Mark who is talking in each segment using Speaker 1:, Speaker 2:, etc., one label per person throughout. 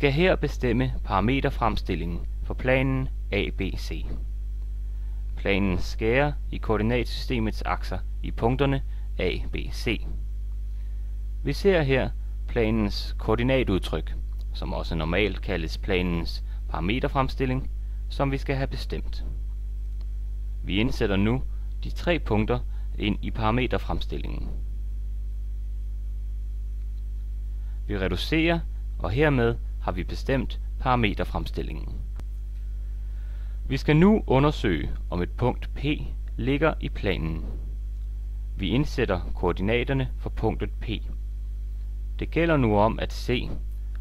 Speaker 1: skal her bestemme parameterfremstillingen for planen ABC. Planen skærer i koordinatsystemets akser i punkterne A, B, C. Vi ser her planens koordinatudtryk, som også normalt kaldes planens parameterfremstilling, som vi skal have bestemt. Vi indsætter nu de 3 punkter ind i parameterfremstillingen. Vi reducerer, og hermed har vi bestemt parameterfremstillingen. Vi skal nu undersøge, om et punkt P ligger i planen. Vi indsætter koordinaterne for punktet P. Det gælder nu om at se,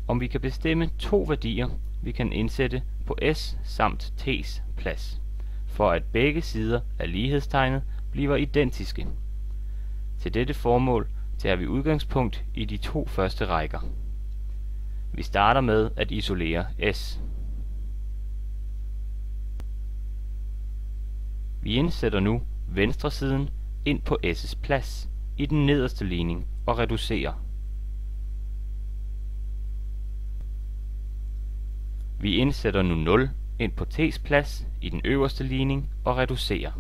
Speaker 1: om vi kan bestemme 2 værdier, vi kan indsætte på S samt T's plads, for at begge sider af lighedstegnet bliver identiske. Til dette formål tager vi udgangspunkt i de 2 første rækker. Vi starter med at isolere S. Vi indsætter nu venstresiden ind på S' plads i den nederste ligning og reducerer. Vi indsætter nu 0 ind på T's plads i den øverste ligning og reducerer.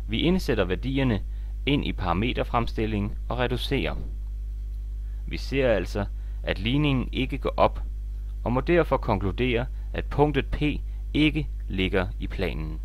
Speaker 1: Vi indsætter værdierne ind i parameterfremstillingen og reducerer. Vi ser altså, at ligningen ikke går op, og må derfor konkludere, at punktet P ikke ligger i planen.